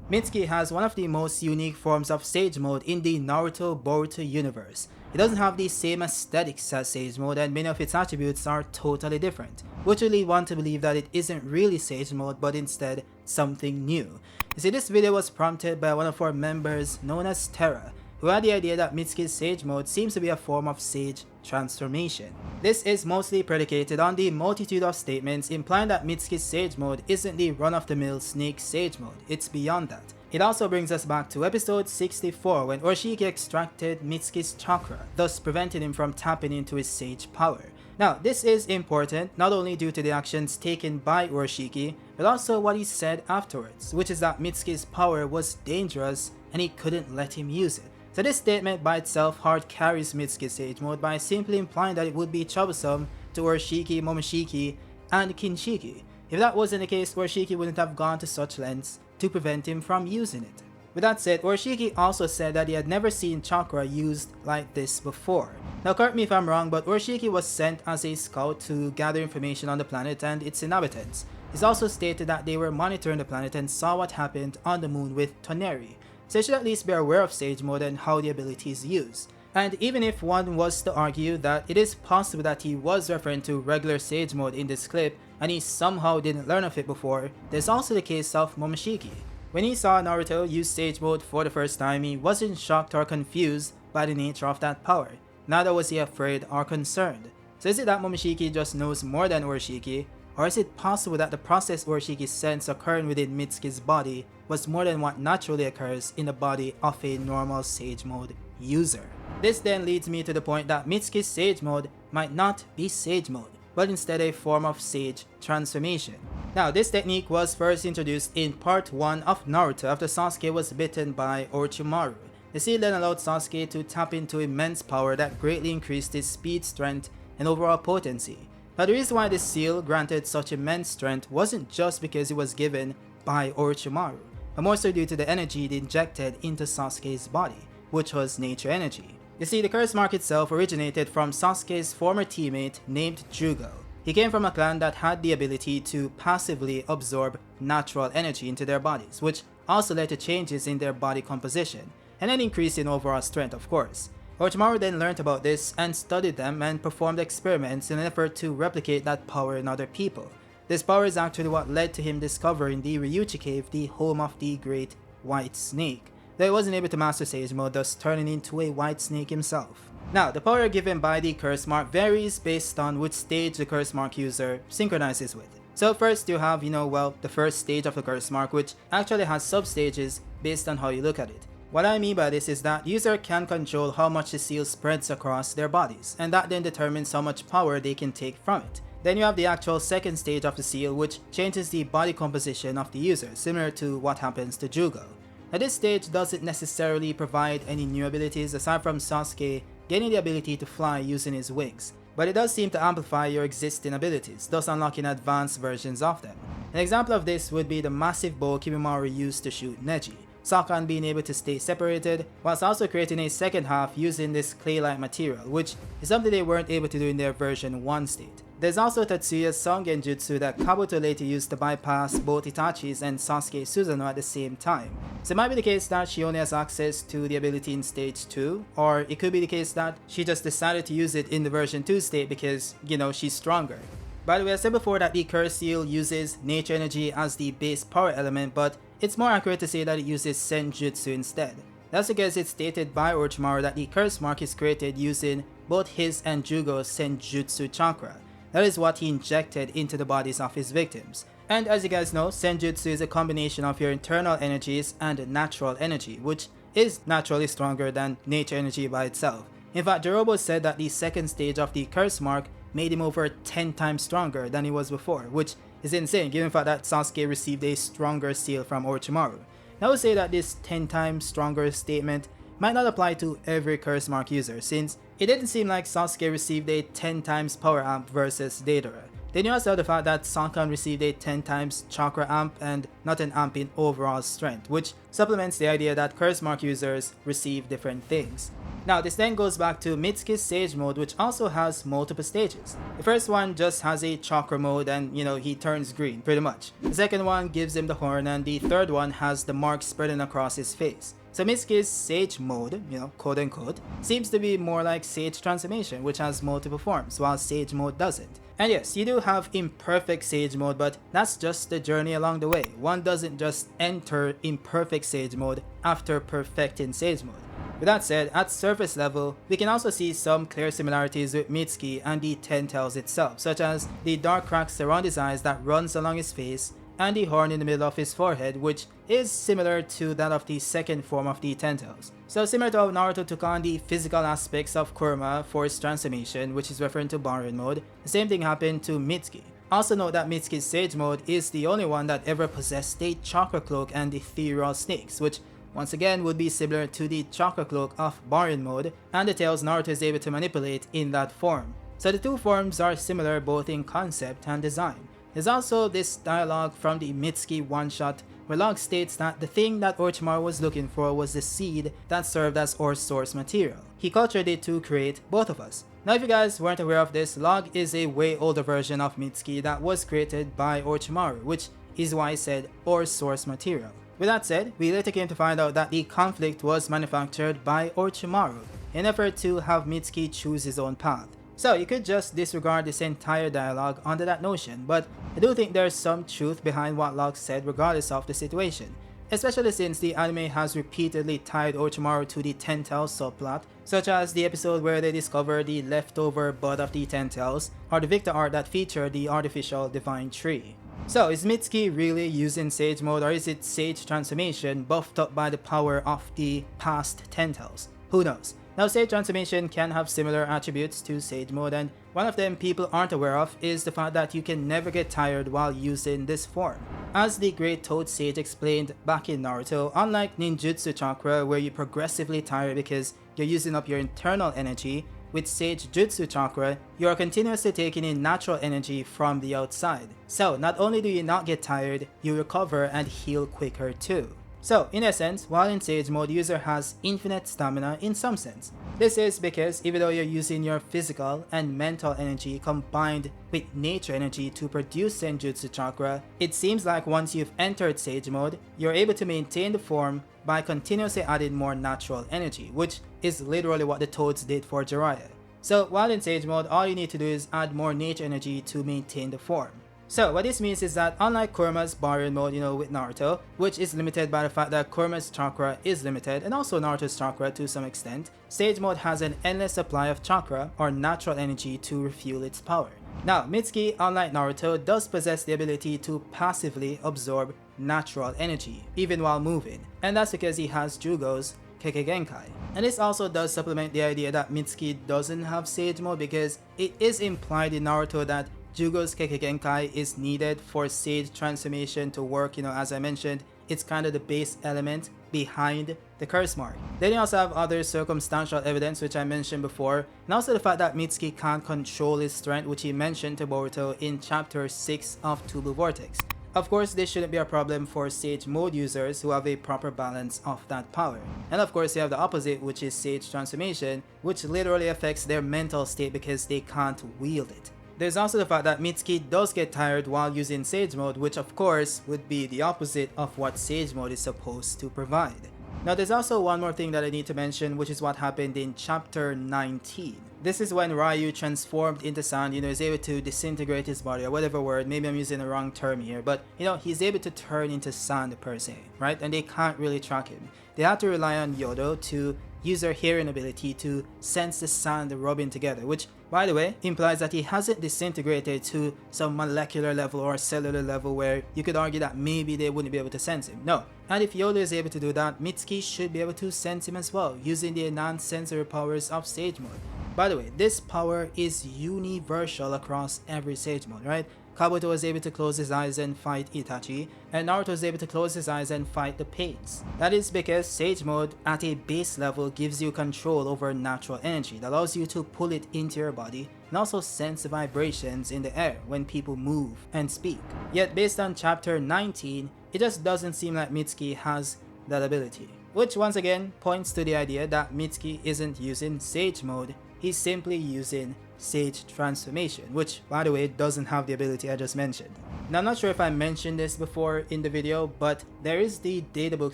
Mitsuki has one of the most unique forms of Sage Mode in the Naruto Boruto universe. It doesn't have the same aesthetics as Sage Mode, and many of its attributes are totally different, which would lead one to believe that it isn't really Sage Mode but instead something new. You see, this video was prompted by one of our members known as Terah, who had the idea that Mitsuki's Sage Mode seems to be a form of Sage transformation. This is mostly predicated on the multitude of statements implying that Mitsuki's Sage Mode isn't the run-of-the-mill Snake Sage Mode, it's beyond that. It also brings us back to episode 64 when Urashiki extracted Mitsuki's chakra, thus preventing him from tapping into his Sage power. Now, this is important not only due to the actions taken by Urashiki, but also what he said afterwards, which is that Mitsuki's power was dangerous and he couldn't let him use it. So this statement by itself hard carries Mitsuki's Sage Mode by simply implying that it would be troublesome to Urashiki, Momoshiki, and Kinshiki. If that wasn't the case, Urashiki wouldn't have gone to such lengths to prevent him from using it. With that said, Urashiki also said that he had never seen chakra used like this before. Now correct me if I'm wrong, but Urashiki was sent as a scout to gather information on the planet and its inhabitants. He's also stated that they were monitoring the planet and saw what happened on the moon with Toneri. So you should at least be aware of Sage Mode and how the ability is used. And even if one was to argue that it is possible that he was referring to regular Sage Mode in this clip and he somehow didn't learn of it before, there's also the case of Momoshiki. When he saw Naruto use Sage Mode for the first time, he wasn't shocked or confused by the nature of that power, neither was he afraid or concerned. So is it that Momoshiki just knows more than Urashiki, or is it possible that the process Urashiki sensed occurring within Mitsuki's body was more than what naturally occurs in the body of a normal Sage Mode user? This then leads me to the point that Mitsuki's Sage Mode might not be Sage Mode, but instead a form of Sage transformation. Now, this technique was first introduced in part 1 of Naruto after Sasuke was bitten by Orochimaru. The seal then allowed Sasuke to tap into immense power that greatly increased his speed, strength, and overall potency. Now, the reason why this seal granted such immense strength wasn't just because it was given by Orochimaru, but more so due to the energy it injected into Sasuke's body, which was nature energy. You see, the curse mark itself originated from Sasuke's former teammate named Jugo. He came from a clan that had the ability to passively absorb natural energy into their bodies, which also led to changes in their body composition, and an increase in overall strength, of course. Orochimaru then learned about this and studied them and performed experiments in an effort to replicate that power in other people. This power is actually what led to him discovering the Ryuchi Cave, the home of the Great White Snake, though he wasn't able to master Sage Mode, thus turning into a White Snake himself. Now, the power given by the curse mark varies based on which stage the curse mark user synchronizes with. So first you have, the first stage of the curse mark, which actually has sub-stages based on how you look at it. What I mean by this is that the user can control how much the seal spreads across their bodies, and that then determines how much power they can take from it. Then you have the actual second stage of the seal, which changes the body composition of the user, similar to what happens to Jugo. Now, this stage doesn't necessarily provide any new abilities aside from Sasuke gaining the ability to fly using his wings, but it does seem to amplify your existing abilities, thus unlocking advanced versions of them. An example of this would be the massive bow Kimimaro used to shoot Neji, Sakan being able to stay separated, whilst also creating a second half using this clay-like material, which is something they weren't able to do in their version 1 state. There's also Tatsuya's Songen Jutsu that Kabuto later used to bypass both Itachi's and Sasuke's Susanoo at the same time. So it might be the case that she only has access to the ability in stage 2, or it could be the case that she just decided to use it in the version 2 state because, she's stronger. By the way, I said before that the curse seal uses nature energy as the base power element, but it's more accurate to say that it uses Senjutsu instead. That's because it's stated by Orochimaru that the curse mark is created using both his and Jugo's Senjutsu chakra. That is what he injected into the bodies of his victims. And as you guys know, Senjutsu is a combination of your internal energies and natural energy, which is naturally stronger than nature energy by itself. In fact, Jorobo said that the second stage of the curse mark made him over 10 times stronger than he was before, which is insane given the fact that Sasuke received a stronger seal from Orochimaru. I would say that this 10 times stronger statement might not apply to every curse mark user, since it didn't seem like Sasuke received a 10 times power amp versus Deidara. Then you also have the fact that Sankan received a 10 times chakra amp and not an amp in overall strength, which supplements the idea that curse mark users receive different things. Now this then goes back to Mitsuki Sage Mode, which also has multiple stages. The first one just has a chakra mode and he turns green pretty much. The second one gives him the horn, and the third one has the mark spreading across his face. So Mitsuki's Sage Mode, quote unquote, seems to be more like Sage Transformation, which has multiple forms, while Sage Mode doesn't. And yes, you do have imperfect Sage Mode, but that's just the journey along the way. One doesn't just enter imperfect Sage Mode after perfecting Sage Mode. With that said, at surface level, we can also see some clear similarities with Mitsuki and the Ten Tails itself, such as the dark cracks around his eyes that runs along his face, and the horn in the middle of his forehead, which is similar to that of the second form of the Ten Tails. So similar to how Naruto took on the physical aspects of Kurama for his transformation, which is referring to Baryon Mode, the same thing happened to Mitsuki. Also note that Mitsuki's Sage Mode is the only one that ever possessed the Chakra Cloak and the Ethereal Snakes, which once again would be similar to the Chakra Cloak of Baryon Mode and the tails Naruto is able to manipulate in that form. So the two forms are similar both in concept and design. There's also this dialogue from the Mitsuki one-shot where Log states that the thing that Orochimaru was looking for was the seed that served as our source material. He cultured it to create both of us. Now if you guys weren't aware of this, Log is a way older version of Mitsuki that was created by Orochimaru, which is why I said our source material. With that said, we later came to find out that the conflict was manufactured by Orochimaru in an effort to have Mitsuki choose his own path. So you could just disregard this entire dialogue under that notion, but I do think there's some truth behind what Locke said regardless of the situation, especially since the anime has repeatedly tied Orochimaru to the Ten Tails subplot, such as the episode where they discover the leftover bud of the Ten Tails, or the Victor art that featured the artificial divine tree. So is Mitsuki really using Sage Mode, or is it Sage Transformation buffed up by the power of the past Ten Tails? Who knows? Now Sage Transformation can have similar attributes to Sage Mode, and one of them people aren't aware of is the fact that you can never get tired while using this form. As the great Toad Sage explained back in Naruto, unlike Ninjutsu Chakra where you progressively tire because you're using up your internal energy, with Sage Jutsu Chakra, you are continuously taking in natural energy from the outside. So not only do you not get tired, you recover and heal quicker too. So in essence, while in Sage Mode, user has infinite stamina in some sense. This is because even though you're using your physical and mental energy combined with nature energy to produce Senjutsu Chakra, it seems like once you've entered Sage Mode, you're able to maintain the form by continuously adding more natural energy, which is literally what the Toads did for Jiraiya. So while in Sage Mode, all you need to do is add more nature energy to maintain the form. So what this means is that unlike Kurama's Baryon Mode, with Naruto, which is limited by the fact that Kurama's chakra is limited and also Naruto's chakra to some extent, Sage Mode has an endless supply of chakra or natural energy to refuel its power. Now Mitsuki, unlike Naruto, does possess the ability to passively absorb natural energy even while moving, and that's because he has Jugo's Kekkei Genkai. And this also does supplement the idea that Mitsuki doesn't have Sage Mode, because it is implied in Naruto that Jugo's Kekkei Genkai is needed for Sage Transformation to work. As I mentioned, it's kind of the base element behind the curse mark. Then you also have other circumstantial evidence which I mentioned before, and also the fact that Mitsuki can't control his strength, which he mentioned to Boruto in chapter 6 of Two Blue Vortex. Of course, this shouldn't be a problem for Sage Mode users who have a proper balance of that power. And of course, you have the opposite, which is Sage Transformation, which literally affects their mental state because they can't wield it. There's also the fact that Mitsuki does get tired while using Sage Mode, which of course would be the opposite of what Sage Mode is supposed to provide. Now there's also one more thing that I need to mention, which is what happened in chapter 19. This is when Ryu transformed into sand, is able to disintegrate his body, or whatever word, maybe I'm using the wrong term here, but he's able to turn into sand per se, right? And they can't really track him. They have to rely on Yodo to use their hearing ability to sense the sand rubbing together, which by the way implies that he hasn't disintegrated to some molecular level or cellular level where you could argue that maybe they wouldn't be able to sense him. No. And if Yodo is able to do that, Mitsuki should be able to sense him as well, using the enhanced sensory powers of Sage Mode. By the way, this power is universal across every Sage Mode, right? Kabuto was able to close his eyes and fight Itachi, and Naruto was able to close his eyes and fight the Pains. That is because Sage Mode at a base level gives you control over natural energy that allows you to pull it into your body and also sense the vibrations in the air when people move and speak. Yet based on chapter 19, it just doesn't seem like Mitsuki has that ability. Which once again points to the idea that Mitsuki isn't using Sage Mode, he's simply using Sage Transformation, which by the way doesn't have the ability I just mentioned. Now I'm not sure if I mentioned this before in the video, but there is the databook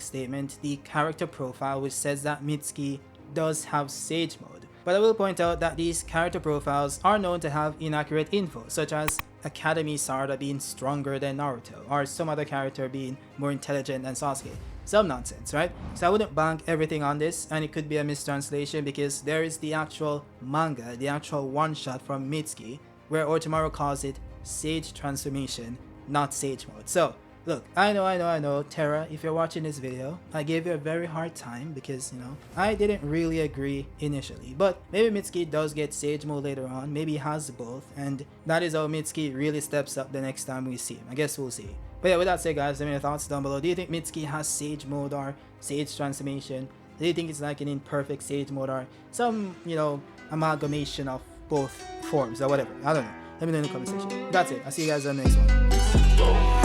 statement, the character profile, which says that Mitsuki does have Sage Mode. But I will point out that these character profiles are known to have inaccurate info, such as Academy Sarada being stronger than Naruto, or some other character being more intelligent than Sasuke. Some nonsense, right? So I wouldn't bank everything on this, and it could be a mistranslation because there is the actual manga, the actual one-shot from Mitsuki, where Orochimaru calls it Sage Transformation, not Sage Mode. So, look, I know, Terah, if you're watching this video, I gave you a very hard time because, you know, I didn't really agree initially. But maybe Mitsuki does get Sage Mode later on, maybe he has both, and that is how Mitsuki really steps up the next time we see him. I guess we'll see. But yeah, with that said guys, let me know your thoughts down below. Do you think Mitsuki has Sage Mode or Sage Transformation? Do you think it's like an imperfect Sage Mode or some, you know, amalgamation of both forms or whatever? I don't know. Let me know in the comment section. That's it. I'll see you guys on the next one. Peace.